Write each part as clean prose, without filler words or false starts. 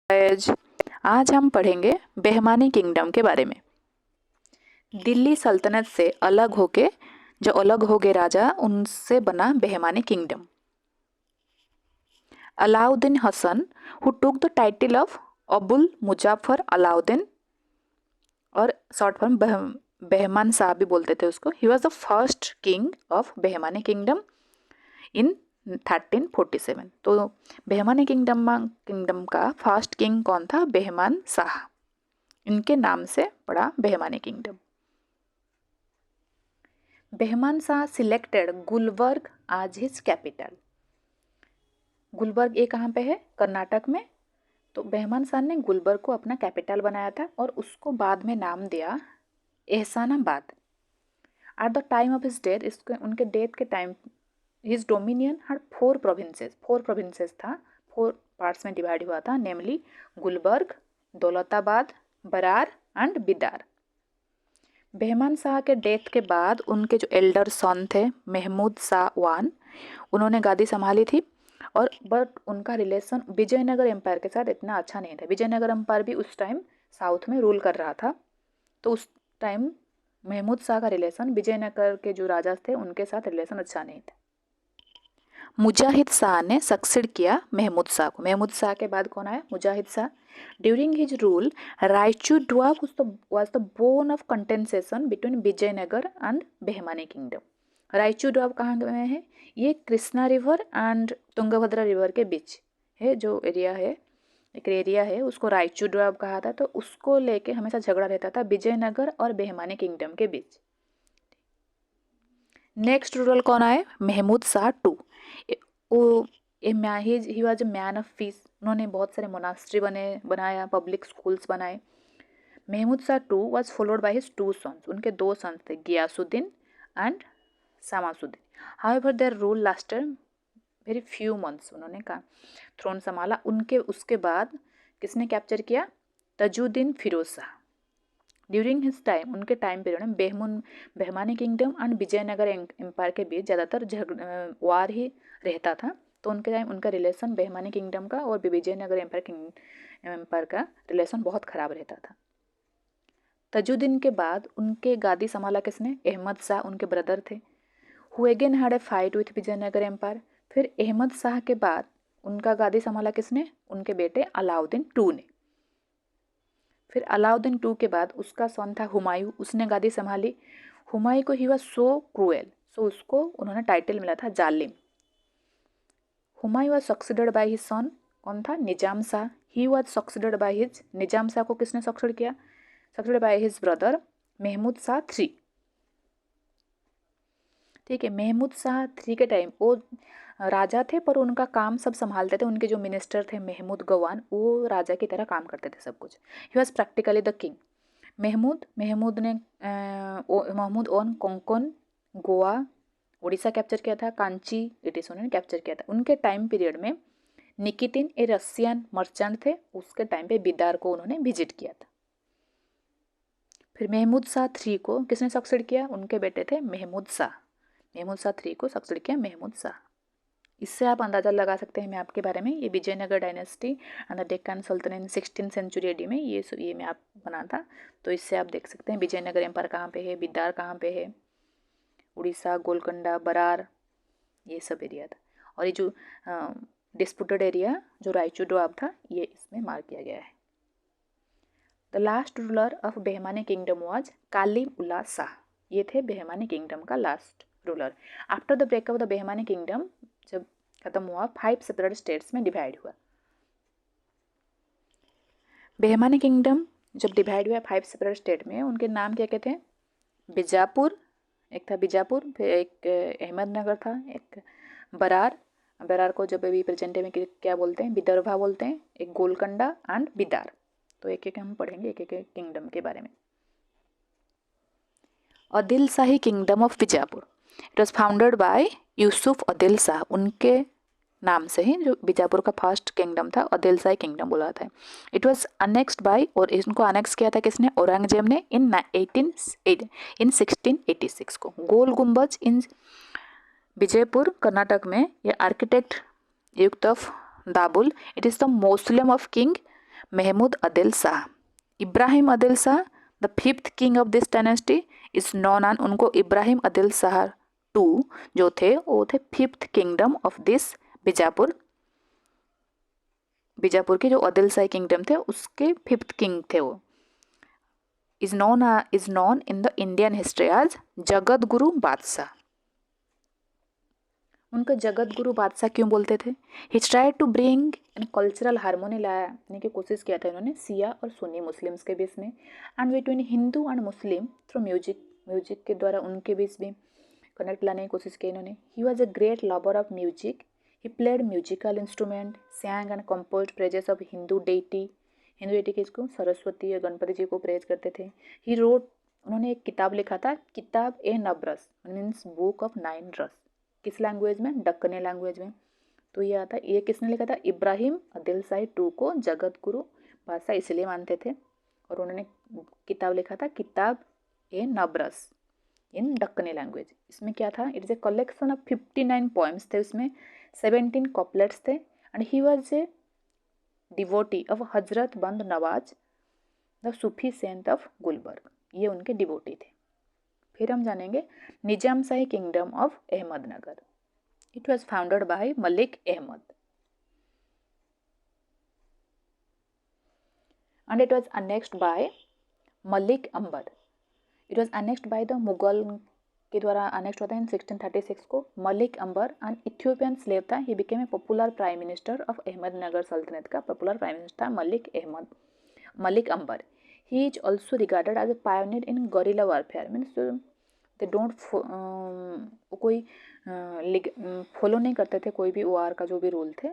आज हम पढ़ेंगे behmani किंगडम के बारे में। दिल्ली सल्तनत से अलग होके जो अलग हो गए राजा उनसे बना behmani kingdom. Alauddin Hasan who took the title of Abul Muzaffar Alauddin और शॉर्ट फॉर्म behman शाह भी बोलते थे उसको। He was the first king of behmani kingdom in 1347। तो behmani किंगडम का फर्स्ट किंग कौन था? behman शाह। इनके नाम से पड़ा behmani kingdom. behman Shah selected Gulbarga as his capital. Gulberg ये कहाँ पे है? कर्नाटक में। तो behman शाह ने गुलबर्ग को अपना कैपिटल बनाया था और उसको बाद में नाम दिया Ahsanabad. At the time of his death, इसके उनके डेथ के time his dominion had 4 provinces था, 4 पार्ट्स में डिवाइड हुआ था, namely Gulbarga, Daulatabad, Berar and Bidar. behman Shah के डेथ के बाद उनके जो एल्डर सन थे महमूद शाह वान, उन्होंने गादी संभाली थी और बट उनका रिलेशन विजयनगर एम्पायर के साथ इतना अच्छा नहीं था। विजयनगर एम्पायर भी उस टाइम साउथ में रूल कर रहा था, तो उस टाइम महमूद शाह का रिलेशन विजयनगर के जो राजा थे उनके साथ रिलेशन अच्छा नहीं था। मुजाहिद शाह ने सक्सीड किया महमूद शाह को। महमूद शाह के बाद कौन आया? Mujahid Shah. During his rule Raichur Doab was the bone of contention between Vijayanagar and behmani kingdom. Raichur Doab कहाँ में है? ये Krishna river and Tungabhadra river के बीच है जो एरिया है, एक एरिया है, उसको रायचूर ड्वाब कहा था। तो उसको लेके हमेशा झगड़ा रहता था विजयनगर और behmani किंगडम के बीच। नेक्स्ट रूलर कौन आए? Mahmud Shah two. He was a man of peace. उन्होंने बहुत सारे मोनास्ट्री बनाया, पब्लिक स्कूल्स बनाए। Mahmud Shah two was followed by his 2 sons. उनके 2 सन्स थे Ghiyasuddin and Shamsuddin. However their rule lasted very few months. उन्होंने कहा थ्रोन संभाला। उनके उसके बाद किसने कैप्चर किया? Tajuddin Firoz Shah. During his time, उनके टाइम पीरियड में behmani kingdom and Vijayanagar empire के बीच ज़्यादातर वार ही रहता था। तो उनके टाइम उनका रिलेशन behmani किंगडम का और विजयनगर एम्पायर का रिलेशन बहुत ख़राब रहता था। तजुद्दीन के बाद उनके गादी संभाला किसने? अहमद शाह, उनके ब्रदर थे। Who again had a fight with Vijayanagar empire. फिर अहमद शाह के बाद उनका गादी संभाला किसने? उनके बेटे अलाउद्दीन टू ने। फिर अलाउद्दीन टू के बाद उसका सन था हुमायूं, उसने गादी संभाली। हुमायूं को ही वॉज सो क्रूएल, सो उसको उन्होंने टाइटल मिला था जालिम। Humayun was succeeded by his son, कौन था? Nizam Shah. He was succeeded by his, Nizam Shah को किसने सक्सीड किया? Succeeded by his brother Mahmud Shah 3। ठीक है, महमूद शाह 3 के टाइम वो राजा थे पर उनका काम सब संभालते थे। उनके जो मिनिस्टर थे महमूद गवान, वो राजा की तरह काम करते थे सब कुछ। He was practically the king. Mahmud own Konkan, Goa, Orissa capture किया था। कांची इट इज उन्होंने कैप्चर किया था। उनके टाइम पीरियड में निकितिन ए रशियन मर्चेंट थे, उसके टाइम पे बिदार को उन्होंने विजिट किया था। फिर महमूद शाह 3 को किसने सक्सीड किया? उनके बेटे थे महमूद शाह। महमूद शाह 3 को सक्सीड किया महमूद शाह। इससे आप अंदाज़ा लगा सकते हैं मैप के बारे में। ये Vijayanagar dynasty and the Deccan सल्तनत 16th सेंचुरी एडी में ये मैप बना था। तो इससे आप देख सकते हैं विजयनगर एम्पायर कहाँ पे है, बिदार कहाँ पे है, उड़ीसा, गोलकोंडा, बरार, ये सब एरिया था। और ये जो डिस्प्यूटेड एरिया जो रायचूर ड्वाब था, ये इसमें मार्क किया गया है। The last ruler of behmani kingdom was Kalim Ullah Shah. ये थे behmani किंगडम का last ruler. After the breakup the behmani kingdom जब खत्म हुआ 5 सेपरेट स्टेट्स में डिवाइड हुआ। behmani किंगडम जब डिवाइड हुआ 5 सेपरेट स्टेट में, उनके नाम क्या क्या थे? बीजापुर, एक था बीजापुर, फिर एक अहमदनगर था, एक बरार, बरार को जब अभी प्रेजेंट में क्या बोलते हैं? विदर्भा बोलते हैं, एक गोलकोंडा एंड बिदार। तो एक एक हम पढ़ेंगे एक एक किंगडम के बारे में। Adil Shahi kingdom of Bijapur, it was founded by Yusuf Adil Shah. उनके नाम से ही जो बीजापुर का फर्स्ट किंगडम था आदिल शाही किंगडम बोला था। इट वॉज अनेक्स्ड बाय, और इनको अनेक्स किया था किसने? औरंगजेब ने इन 1686 को। गोल गुम्बज इन विजयपुर कर्नाटक में, ये आर्किटेक्ट युक्त ऑफ दाबुल। It is the mausoleum of king Mahmud Adil Shah. Ibrahim Adil Shah the 5th king of this dynasty is known an, उनको इब्राहिम आदिल शाह टू जो थे वो थे 5th kingdom of this Bijapur की जो आदिल शाही किंगडम थे उसके 5th किंग थे वो। Is known in the Indian history as जगत गुरु बादशाह। उनका जगत गुरु बादशाह क्यों बोलते थे? He try to bring in cultural harmony लाने की कोशिश किया था इन्होंने सिया और सुन्नी मुस्लिम्स के बीच में, and between Hindu and Muslim through music के द्वारा उनके बीच भी कनेक्ट लाने की कोशिश की इन्होंने। He was a great lover of music, he played musical instrument, सैंग and compose praises of Hindu deity किसको? सरस्वती और गणपति जी को प्रेज करते थे। ही रोट, उन्होंने एक किताब लिखा था, किताब ए नबरस मीन्स बुक ऑफ 9 रस। किस लैंग्वेज में? दक्कनी लैंग्वेज में। तो ये आता, ये किसने लिखा था? इब्राहिम आदिल शाही टू को जगत गुरु बादशाह इसलिए मानते थे और उन्होंने किताब लिखा था किताब ए नबरस इन दक्कनी लैंग्वेज। इसमें क्या था? It is a collection of 59 poems थे, उसमें 17 कॉपलेट्स थे, and he was a devotee of Hazrat Banda Nawaz the Sufi saint of Gulbarga. ये उनके डिवोटी थे। फिर हम जानेंगे Nizam Shahi kingdom of Ahmednagar. It was founded by Malik Ahmad and it was annexed by Malik Ambar. It was annexed by the Mughal के द्वारा अनेक्ट होता है इन 1636 को। मलिक अंबर एंड इथियोपियन स्लेव था। He became a popular prime minister of Ahmednagar सल्तनत का पॉपुलर प्राइम मिनिस्टर था Malik Ambar. He is also regarded as a pioneer in guerrilla warfare means they don't कोई फॉलो नहीं करते थे कोई भी वार का जो भी रूल थे,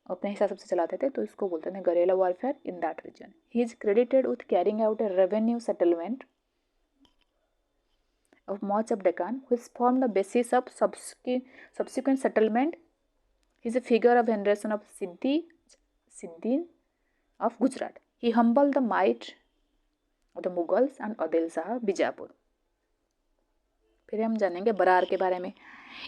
अपने हिसाब से चलाते थे, तो इसको बोलते थे guerrilla warfare in that region. He is credited with carrying out a revenue settlement of much of Deccan, which formed the basis of subsequent settlement. He is a figure of generation of Siddin of Gujarat. He humbled the might of the Mughals and Adil Shah Bijapur. फिर हम जानेंगे बरार के बारे में।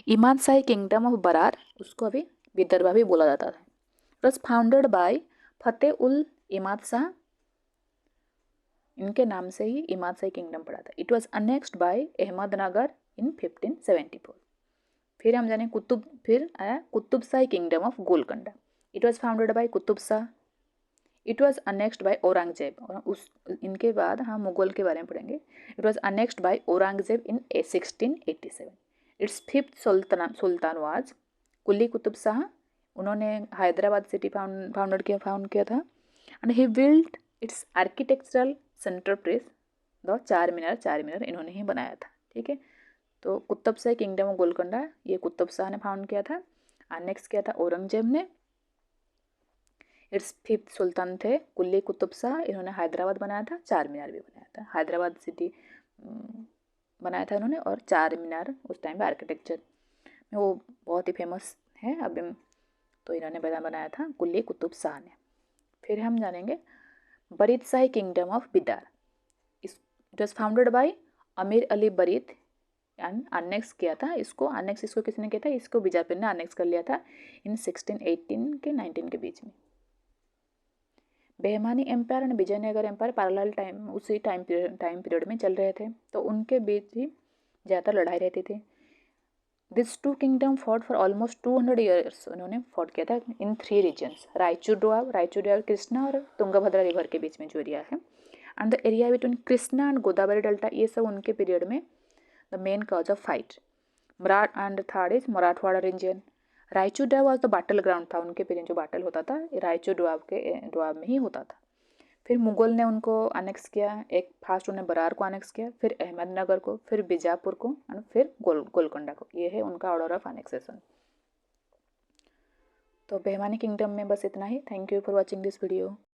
Imad Shahi kingdom of Berar, उसको अभी विदर्भा भी बोला जाता है। It was founded by Fateh Ul Imad Shah, इनके नाम से ही इमाद शाही किंगडम पड़ा था। It was annexed by Ahmednagar in 1574। फिर हम जाने फिर आया Qutb Shahi kingdom of Golconda. It was founded by Qutb Shah. It was annexed by Aurangzeb, और उस इनके बाद हम मुगल के बारे में पढ़ेंगे। It was annexed by Aurangzeb in 1687। Its 5th sultan was Quli Qutb Shah. उन्होंने हैदराबाद सिटी फाउंड किया था, and he build its architectural centrepiece the Char Minar इन्होंने ही बनाया था। ठीक है, तो कुतुब शाही किंगडम ऑफ गोलकंडा ये कुतुब शाह ने फाउंड किया था। नेक्स्ट किया था औरंगजेब ने। इट्स 5th सुल्तान थे कुली कुतुब शाह, इन्होंने हैदराबाद बनाया था, चार मीनार भी बनाया था। हैदराबाद सिटी बनाया था इन्होंने, और चार मीनार उस टाइम पे आर्किटेक्चर में वो बहुत ही फेमस है अभी, तो इन्होंने बनाया था कुली कुतुब शाह ने। फिर हम जानेंगे Barid Shahi kingdom of Bidar. It was founded by Amir Ali buried and annex किया था इसको। किसने किया था? इसको बीजापुर ने अनेक्स कर लिया था इन 1618 के 19 के बीच में। Bahmani empire and Vijayanagar empire parallel time उसी टाइम पीरियड में चल रहे थे, तो उनके बीच ही ज़्यादातर लड़ाई रहती थी। This two kingdom fought for almost 200 years. उन्होंने फॉट किया था इन 3 रीजन्स, रायचूर डोआब कृष्णा और तुंगभद्रा रिवर के बीच में जो एरिया है, and the area between Krishna and Godavari delta, ये सब उनके पीरियड में the main cause of fight. And third is Marathwada region. Raichur Doab was the battle ground था, उनके पीरियड जो बैटल होता था रायचूर डोआब में ही होता था। फिर मुगल ने उनको अनेक्स किया, एक फर्स्ट उन्होंने बरार को अनेक्स किया, फिर अहमदनगर को, फिर बीजापुर को, एंड फिर गोलकोंडा को। ये है उनका ऑर्डर ऑफ अनेक्सेशन। तो बेहमानी किंगडम में बस इतना ही। Thank you for watching this video.